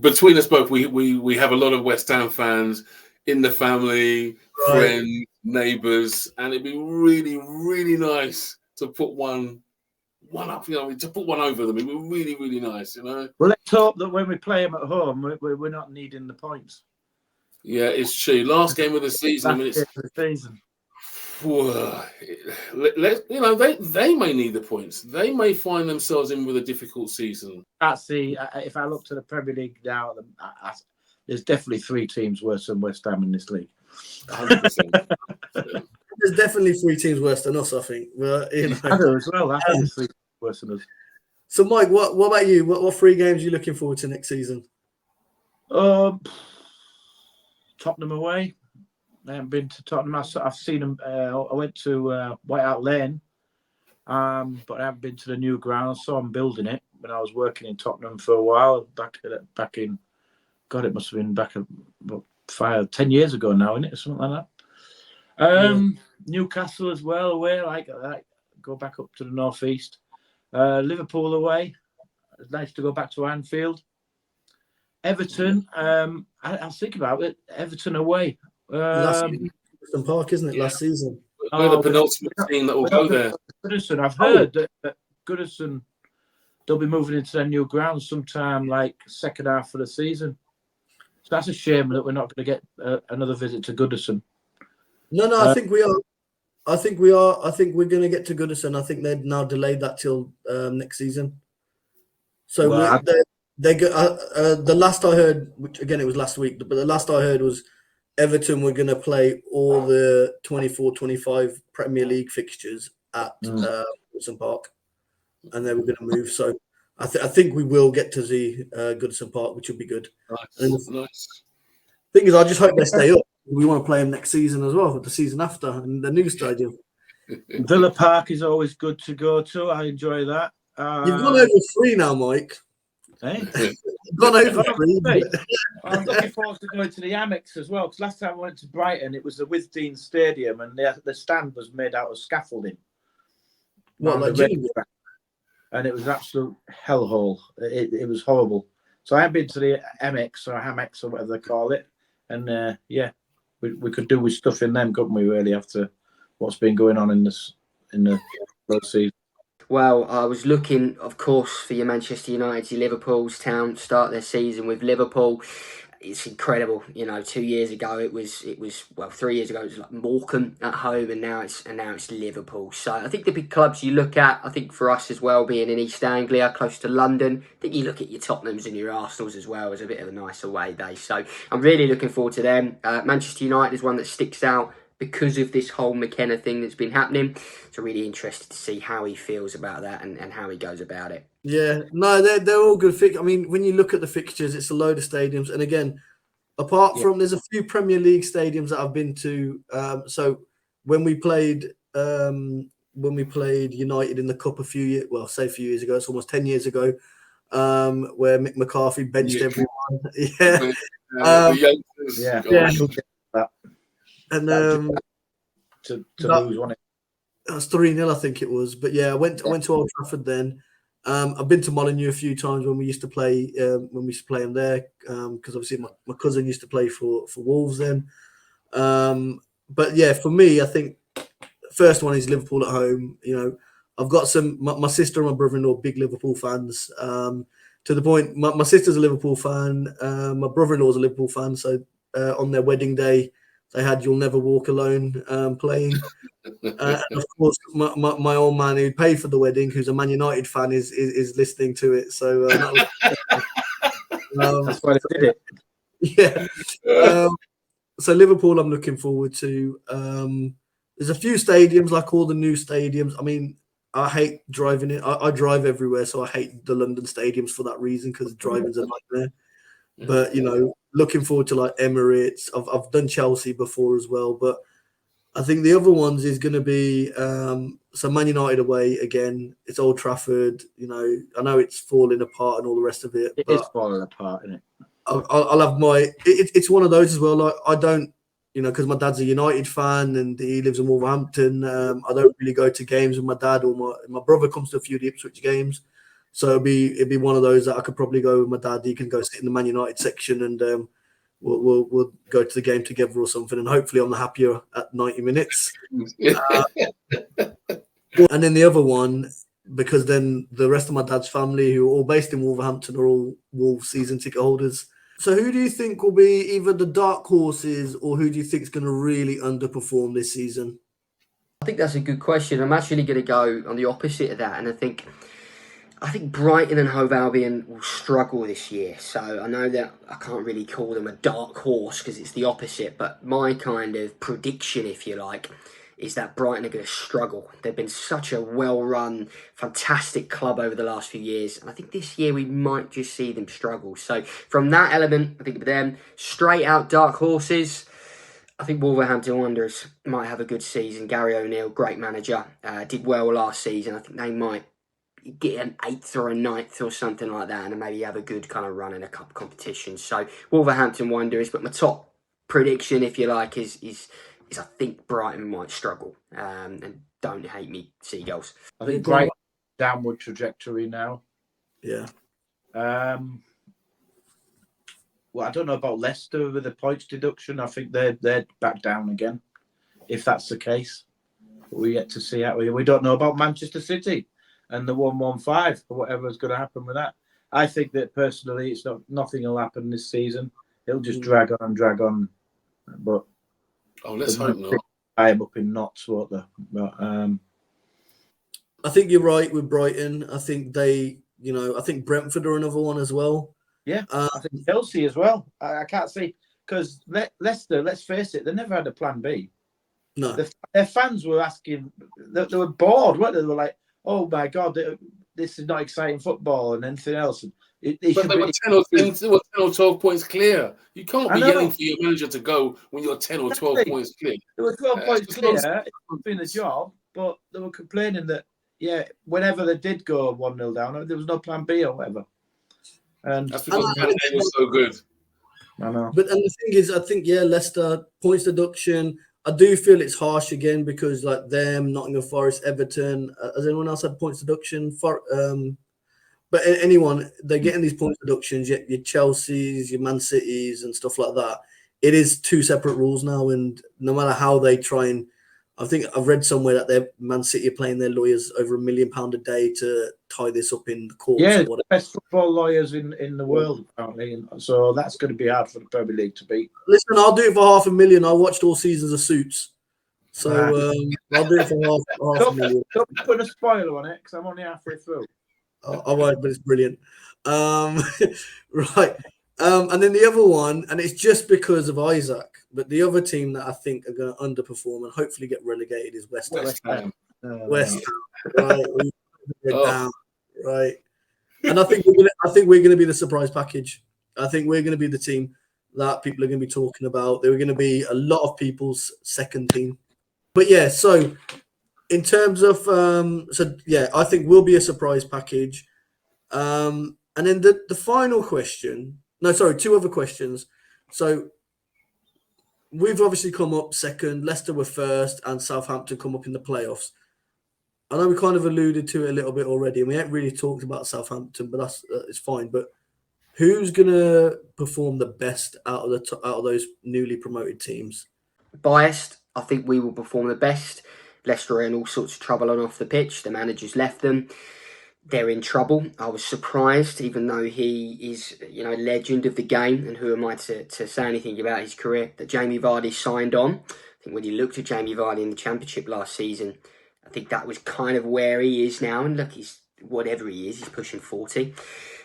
Between us both, we have a lot of West Ham fans in the family, friends, neighbours, and it'd be really, really nice to put one up. To put one over them. It'd be really, really nice. Well, let's hope that when we play them at home, we're not needing the points. Yeah, it's true. Last game of the season. They may need the points. They may find themselves in with a difficult season. If I look to the Premier League now, there's definitely 3 teams worse than West Ham in this league. 100%. There's definitely 3 teams worse than us, I think. But, as well. I think there's 3 worse than us. So, Mike, what about you? What 3 games are you looking forward to next season? Tottenham away. I haven't been to Tottenham. I've seen them. I went to White Hart Lane, but I haven't been to the new ground. I saw them building it when I was working in Tottenham for a while. Back in, God, it must have been back about 10 years ago now, isn't it, or something like that. Newcastle as well away. Like that. Go back up to the northeast. Liverpool away. It's nice to go back to Anfield. Everton, I was thinking about it. Everton away. Goodison Park, isn't it? Last season. We're the penultimate team that will go there. Goodison. I've heard that Goodison, they'll be moving into their new ground sometime like second half of the season. So that's a shame that we're not going to get another visit to Goodison. No, I think we are. I think we're going to get to Goodison. I think they've now delayed that till next season. So the last I heard, which again it was last week, but the last I heard was Everton were going to play all the 24-25 Premier League fixtures at Goodison Park, and they were going to move. So I think we will get to the Goodison Park, which will be good. Nice. Thing is, I just hope they stay up. We want to play them next season as well, the season after, in the new stadium. Villa Park is always good to go to. I enjoy that. You've gone over 3 now, Mike. Hey? You've gone over 3. I'm looking forward to going to the Amex as well, because last time I went to Brighton, it was the Withdean Stadium, and the stand was made out of scaffolding. And it was an absolute hellhole. It was horrible. So I haven't been to the Amex or Hamex or whatever they call it. And we could do with stuff in them, couldn't we, really, after what's been going on in the road season. Well, I was looking, of course, for your Manchester United, your Liverpool's Town, start their season with Liverpool. it's incredible. 2 years ago it was 3 years ago it was like Morecambe at home, and now it's Liverpool. So I think the big clubs you look at, I think for us as well, being in East Anglia, close to London, I think you look at your Tottenhams and your Arsenals as well as a bit of a nice away day. So I'm really looking forward to them. Manchester United is one that sticks out because of this whole McKenna thing that's been happening. So really interested to see how he feels about that and how he goes about it. Yeah, no, they're all good fixtures. I mean, when you look at the fixtures, it's a load of stadiums. And again, apart from, there's a few Premier League stadiums that I've been to. So when we played United in the Cup a few years ago, it's almost 10 years ago, where Mick McCarthy benched everyone. And to lose, wasn't it? That was 3-0, I think it was. But yeah, I went to Old Trafford then. I've been to Molineux a few times when we used to play them there, because obviously my cousin used to play for Wolves then. But yeah, for me, I think first one is Liverpool at home. I've got my sister and my brother-in-law big Liverpool fans, to the point my sister's a Liverpool fan, my brother-in-law's a Liverpool fan, so on their wedding day they had "You'll Never Walk Alone" playing. And of course, my old man who paid for the wedding, who's a Man United fan, is listening to it. So that's why they did it. Yeah. So Liverpool, I'm looking forward to. There's a few stadiums, like all the new stadiums. I mean, I hate driving in. I drive everywhere, so I hate the London stadiums for that reason, because driving's a nightmare. But looking forward to like Emirates. I've done Chelsea before as well, but I think the other ones is going to be so Man United away again. It's Old Trafford. I know it's falling apart and all the rest of it. It is falling apart, isn't it? I'll have my. It's one of those as well. Like I don't, because my dad's a United fan and he lives in Wolverhampton. I don't really go to games with my dad, or my brother comes to a few of the Ipswich games. So it'd be one of those that I could probably go with my dad. He can go sit in the Man United section, and we'll go to the game together or something. And hopefully I'm the happier at 90 minutes. And then the other one, because then the rest of my dad's family, who are all based in Wolverhampton, are all Wolves season ticket holders. So who do you think will be either the dark horses, or who do you think is going to really underperform this season? I think that's a good question. I'm actually going to go on the opposite of that, and I think Brighton and Hove Albion will struggle this year. So I know that I can't really call them a dark horse because it's the opposite, but my kind of prediction, if you like, is that Brighton are going to struggle. They've been such a well-run, fantastic club over the last few years, and I think this year we might just see them struggle. So from that element, I think with them, straight out dark horses, I think Wolverhampton Wanderers might have a good season. Gary O'Neill, great manager, did well last season. I think they might get an 8th or a 9th or something like that, and maybe have a good kind of run in a cup competition. So Wolverhampton Wanderers, but my top prediction, if you like, is I think Brighton might struggle. And don't hate me, Seagulls. I think Brighton downward trajectory now. Yeah. Well, I don't know about Leicester with the points deduction. I think they're back down again, if that's the case. But we yet to see how we don't know about Manchester City and the 115 or whatever is going to happen with that. I think that personally, nothing will happen this season. It'll just drag on. But let's hope not. I am up in knots, won't they? But I think you're right with Brighton. I think I think Brentford are another one as well. Yeah, I think Chelsea as well. I can't see, because Leicester, let's face it, they never had a plan B. No. Their fans were asking, they were bored, weren't they? They were like, oh my God, this is not exciting football and anything else. But they were 10 or 12 points clear. You can't be yelling for your manager to go when you're 10 or 12 points clear. They were 12 points clear, doing the job, but they were complaining that, whenever they did go 1-0 down, there was no plan B or whatever. And that's because plan A was so good. I know. But and the thing is, I think, Leicester, points deduction, I do feel it's harsh again, because like them, Nottingham Forest, Everton, has anyone else had points deduction? But anyone, they're getting these points deductions, your Chelseas, your Man Cities and stuff like that. It is two separate rules now, and no matter how they try and I think I've read somewhere that Man City are paying their lawyers over £1 million a day to tie this up in the courts. Yeah, or whatever. the best football lawyers in the world, apparently. So that's going to be hard for the Premier League to beat. Listen, I'll do it for $500,000. I watched all seasons of Suits. So I'll do it for half a million. Don't put a spoiler on it because I'm only halfway through. I won't, but it's brilliant. Right. And then the other one, and it's just because of Isaac, but the other team that I think are going to underperform and hopefully get relegated is West Ham. West Ham, right? Down, right. And I think we're going to be the surprise package. I think we're going to be the team that people are going to be talking about. They're going to be a lot of people's second team. But yeah, so in terms of I think we'll be a surprise package. And then the final question. No, sorry, two other questions. So we've obviously come up second. Leicester were first, and Southampton come up in the playoffs. I know we kind of alluded to it a little bit already, and we haven't really talked about Southampton, but it's fine. But who's gonna perform the best out of those newly promoted teams? Biased, I think we will perform the best. Leicester are in all sorts of trouble on off the pitch. The manager's left them. They're in trouble. I was surprised, even though he is, a legend of the game, and who am I to say anything about his career, that Jamie Vardy signed on. I think when you looked at Jamie Vardy in the Championship last season, I think that was kind of where he is now. And look, he's pushing 40.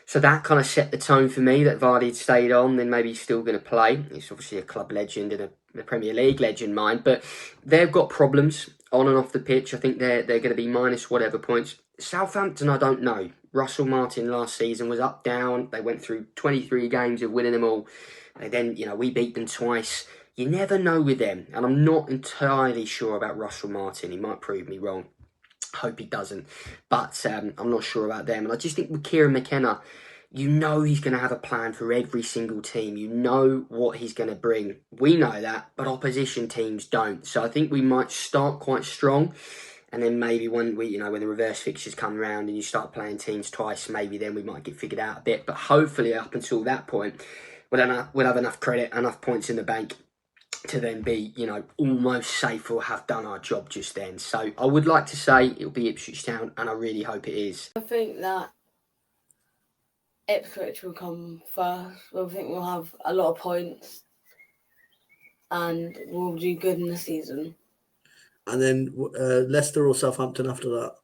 So that kind of set the tone for me that Vardy had stayed on, then maybe he's still going to play. He's obviously a club legend and a Premier League legend, mind. But they've got problems on and off the pitch. I think they're going to be minus whatever points. Southampton, I don't know. Russell Martin last season was up, down. They went through 23 games of winning them all. And then, we beat them twice. You never know with them. And I'm not entirely sure about Russell Martin. He might prove me wrong. Hope he doesn't. But I'm not sure about them. And I just think with Kieran McKenna, he's going to have a plan for every single team. You know what he's going to bring. We know that, but opposition teams don't. So I think we might start quite strong. And then maybe when when the reverse fixtures come around and you start playing teams twice, maybe then we might get figured out a bit. But hopefully up until that point, we'll have enough credit, enough points in the bank to then be, almost safe or have done our job just then. So I would like to say it'll be Ipswich Town, and I really hope it is. I think that Ipswich will come first. I think we'll have a lot of points and we'll do good in the season. And then Leicester or Southampton after that?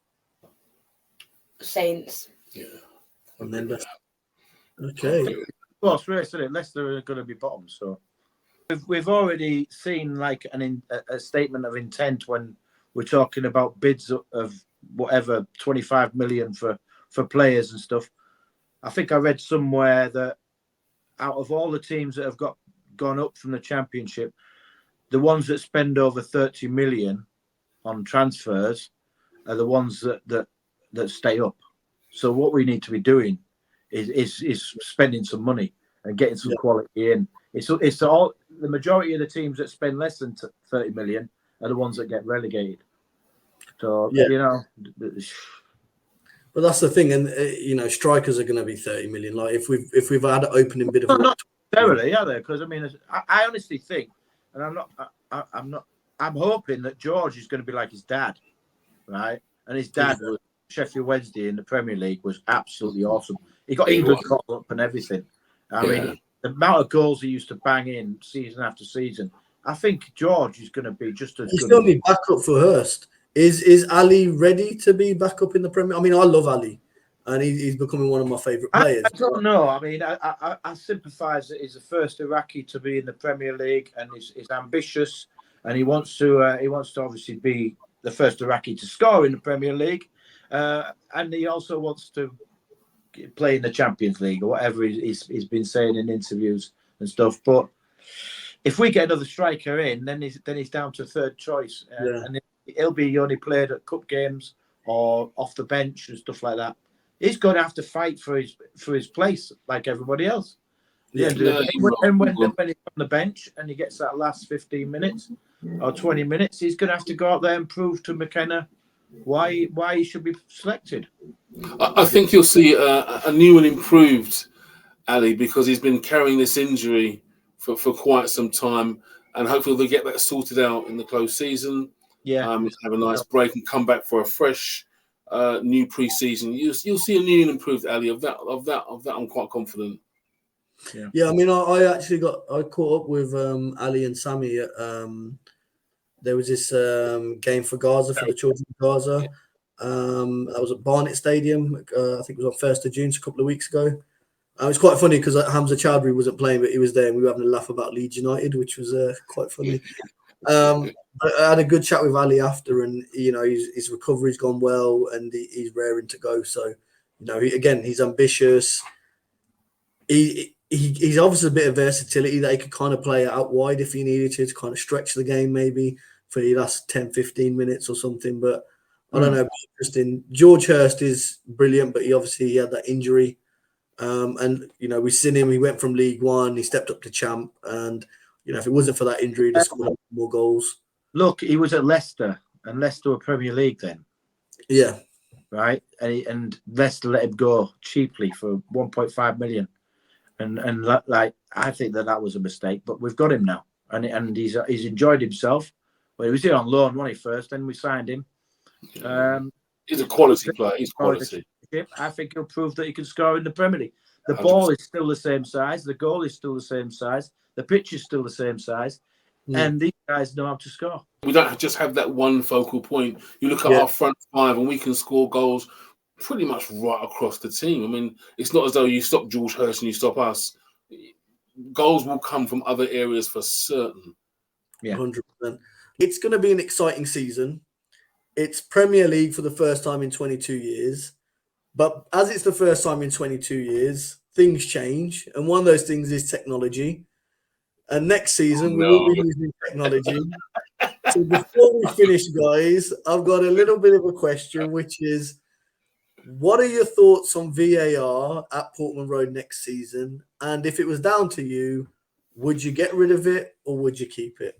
Saints. Yeah. And then Leicester. Okay. Well, Leicester are going to be bottom, so we've already seen like a statement of intent when we're talking about bids of whatever 25 million for players and stuff. I think I read somewhere that out of all the teams that have gone up from the Championship, the ones that spend over 30 million on transfers are the ones that stay up. So what we need to be doing is spending some money and getting some quality in. It's all the majority of the teams that spend less than 30 million are the ones that get relegated. So But that's the thing, and strikers are going to be 30 million. Like if we've had an opening bid of not necessarily, are they? Because I honestly think, and I'm hoping that George is going to be like his dad, right? And his dad was Sheffield Wednesday in the Premier League was absolutely awesome. He got England caught up and everything. I mean, the amount of goals he used to bang in season after season. I think George is going to be just as good. He's going to be backup for Hurst. Is Ali ready to be back up in the Premier? I mean, I love Ali, and he's becoming one of my favourite players. I don't know. I mean, I sympathise that he's the first Iraqi to be in the Premier League, and he's ambitious, and he wants to obviously be the first Iraqi to score in the Premier League, and he also wants to play in the Champions League or whatever he's been saying in interviews and stuff. But if we get another striker in, then he's down to third choice, and he'll be only played at cup games or off the bench and stuff like that. He's going to have to fight for his place like everybody else. And when he's on the bench and he gets that last 15 minutes or 20 minutes, he's going to have to go out there and prove to McKenna why he should be selected. I think you'll see a new and improved Ali, because he's been carrying this injury for quite some time, and hopefully they'll get that sorted out in the close season. Have a nice break and come back for a fresh new pre-season. You'll see a new and improved Ali. Of that, I'm quite confident. Yeah. I mean, I caught up with Ali and Sammy at there was this game for Gaza, for the children of Gaza. That was at Barnet Stadium. I think it was on 1st of June, so a couple of weeks ago. It was quite funny because Hamza Chowdhury wasn't playing, but he was there, and we were having a laugh about Leeds United, which was quite funny. I had a good chat with Ali after, and his recovery's gone well, and he's raring to go. So, he's ambitious. He's obviously a bit of versatility that he could kind of play out wide if he needed to kind of stretch the game maybe for the last 10, 15 minutes or something. But I don't know. Interesting. George Hurst is brilliant, but he had that injury. And we've seen him. He went from League One. He stepped up to champ. And, if it wasn't for that injury, he'd have scored more goals. Look, he was at Leicester, and Leicester were Premier League then. Yeah. Right? And Leicester let him go cheaply for 1.5 million. And I think that was a mistake, but we've got him now, and he's enjoyed himself. Well, he was here on loan, wasn't he, first? Then we signed him. He's a quality player. He's quality. I think he'll prove that he can score in the Premier League. The 100%. Ball is still the same size. The goal is still the same size. The pitch is still the same size. And these guys know how to score. We don't just have that one focal point. You look at our front five, and we can score goals pretty much right across the team. I mean, it's not as though you stop George Hurst and you stop us. Goals will come from other areas for certain. Yeah, 100%. It's going to be an exciting season. It's Premier League for the first time in 22 years. But as it's the first time in 22 years, things change. And one of those things is technology. And next season, we will be using technology. So before we finish, guys, I've got a little bit of a question, which is, what are your thoughts on VAR at Portman Road next season? And if it was down to you, would you get rid of it or would you keep it?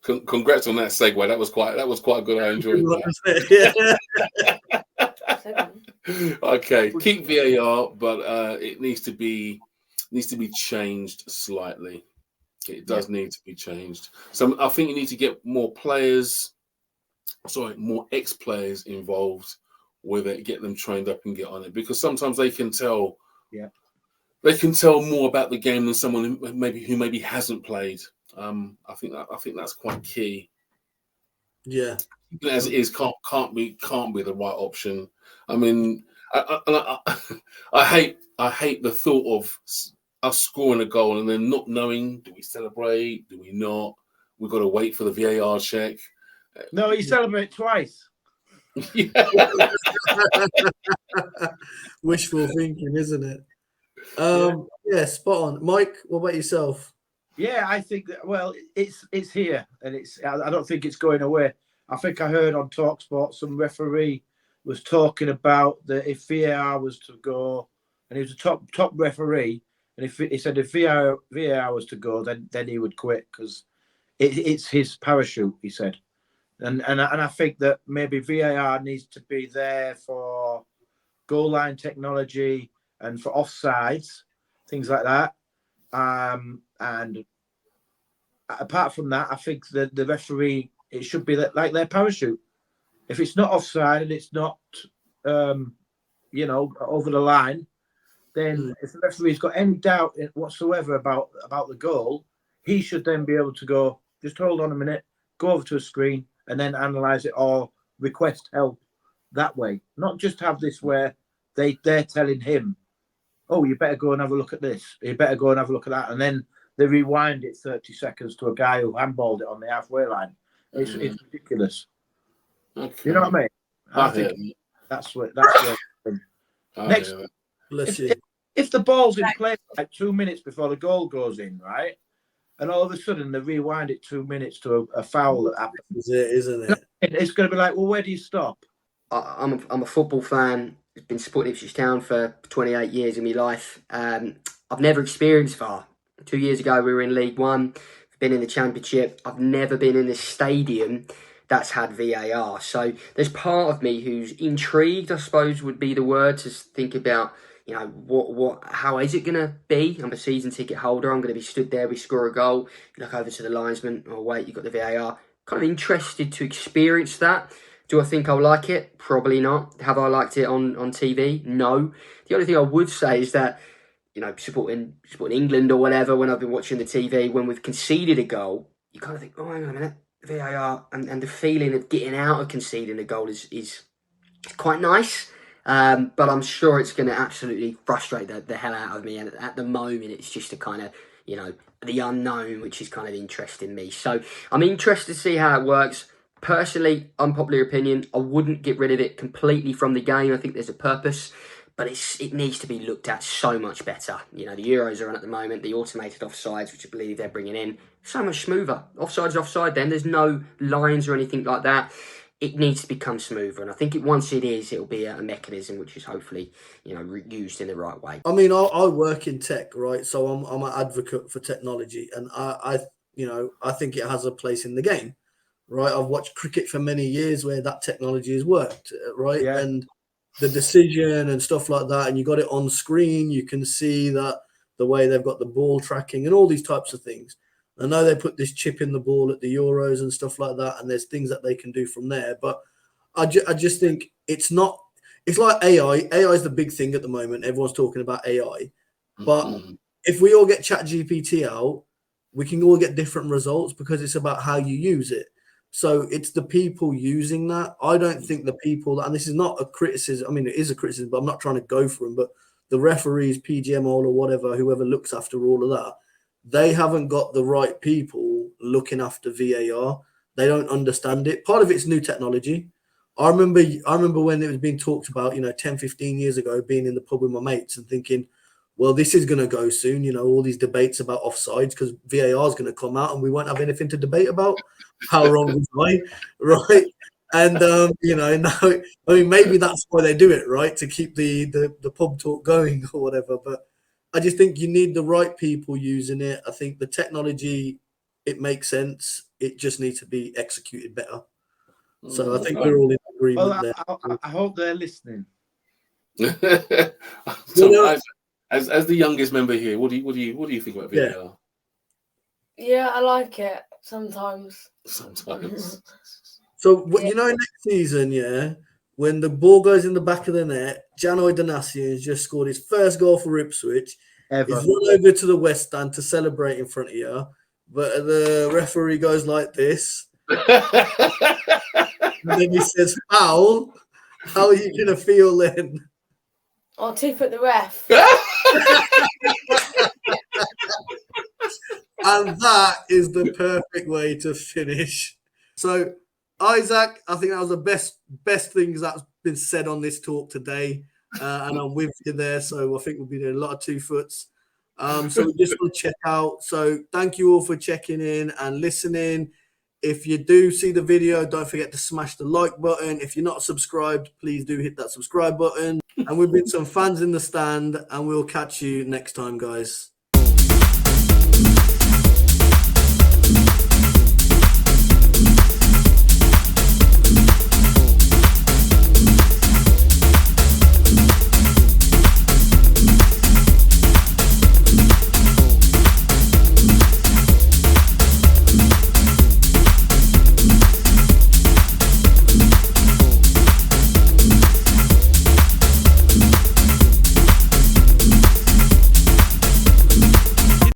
Congrats on that segue. That was quite good. I enjoyed that. Okay, keep VAR, but it needs to be changed slightly. It does need to be changed. So I think you need to get more ex-players involved with it, get them trained up and get on it, because sometimes they can tell more about the game than someone who maybe hasn't played. I think that's quite key. Yeah, as it is, can't be the right option. I mean, I hate the thought of us scoring a goal and then not knowing, do we celebrate, do we not? We've got to wait for the VAR check. No, you celebrate twice. Wishful thinking, isn't it? Yeah, spot on. Mike, what about yourself? Yeah, I think that, well, it's here, and I don't think it's going away. I think I heard on TalkSport some referee was talking about that if VAR was to go, and he was a top referee, and he said if VAR was to go, then he would quit because it's his parachute. He said, and I think that maybe VAR needs to be there for goal line technology and for offsides, things like that. And apart from that, I think that the referee, it should be like their parachute. If it's not offside and it's not, over the line, then if the referee's got any doubt whatsoever about the goal, he should then be able to go, just hold on a minute, go over to a screen and then analyse it or request help that way. Not just have this where they're telling him, oh, you better go and have a look at this. You better go and have a look at that. And then they rewind it 30 seconds to a guy who handballed it on the halfway line. It's ridiculous. Okay. You know what I mean? I think that's where next. If the ball's in play like 2 minutes before the goal goes in, right? And all of a sudden they rewind it 2 minutes to a foul that happens. Isn't it? It's going to be like, well, where do you stop? I'm a football fan. I've been supporting Ipswich Town for 28 years of my life. I've never experienced VAR. 2 years ago, we were in League One. I've been in the Championship. I've never been in a stadium that's had VAR. So there's part of me who's intrigued, I suppose would be the word, to think about, how is it going to be? I'm a season ticket holder. I'm going to be stood there. We score a goal. You look over to the linesman. Oh, wait, you've got the VAR. kind of interested to experience that. Do I think I'll like it? Probably not. Have I liked it on TV? No. The only thing I would say is that, you know, supporting England or whatever, when I've been watching the TV, when we've conceded a goal, you kind of think, oh, hang on a minute, VAR, and the feeling of getting out of conceding a goal is quite nice. But I'm sure it's going to absolutely frustrate the hell out of me. And at the moment, it's just a kind of, you know, the unknown, which is kind of interesting me. So I'm interested to see how it works. Personally, unpopular opinion, I wouldn't get rid of it completely from the game. I think there's a purpose, but it needs to be looked at so much better. You know, the Euros are on at the moment, the automated offsides, which I believe they're bringing in, so much smoother. Offside's offside then, there's no lines or anything like that. It needs to become smoother, and I think once it is, it'll be a mechanism which is hopefully, you know, used in the right way. I mean, I work in tech, right? So I'm an advocate for technology, and I think it has a place in the game. Right, I've watched cricket for many years where that technology has worked, right? Yeah. And the decision and stuff like that, and you got it on screen, you can see that the way they've got the ball tracking and all these types of things. I know they put this chip in the ball at the Euros and stuff like that, and there's things that they can do from there. But I just think it's not. It's like AI. AI is the big thing at the moment. Everyone's talking about AI, but if we all get ChatGPT out, we can all get different results because it's about how you use it. So it's the people using that. I don't think the people that, and this is not a criticism. I mean, it is a criticism, but I'm not trying to go for them. But the referees, PGMO or whatever, whoever looks after all of that, they haven't got the right people looking after VAR. They don't understand it. Part of it's new technology. I remember when it was being talked about, 10, 15 years ago, being in the pub with my mates and thinking, well, this is going to go soon, all these debates about offsides because VAR is going to come out and we won't have anything to debate about. How wrong was I, right? And, now, I mean, maybe that's why they do it, right? To keep the pub talk going or whatever. But I just think you need the right people using it. I think the technology, it makes sense. It just needs to be executed better. So I think we're all in agreement there. I hope they're listening. So, as the youngest member here, what do you think about VAR? Yeah, I like it sometimes. Sometimes. So next season, when the ball goes in the back of the net, Jano Danasi has just scored his first goal for Ipswich. Ever. He's run over to the West Stand to celebrate in front of you, but the referee goes like this. And then he says, foul. How are you going to feel then? I'll tip at the ref. And that is the perfect way to finish. So, Isaac, I think that was the best things that's been said on this talk today. And I'm with you there. So I think we'll be doing a lot of 2-foots. So we just want to check out. So thank you all for checking in and listening. If you do see the video, don't forget to smash the like button. If you're not subscribed, please do hit that subscribe button. And we've been some fans in the stand, and we'll catch you next time, guys.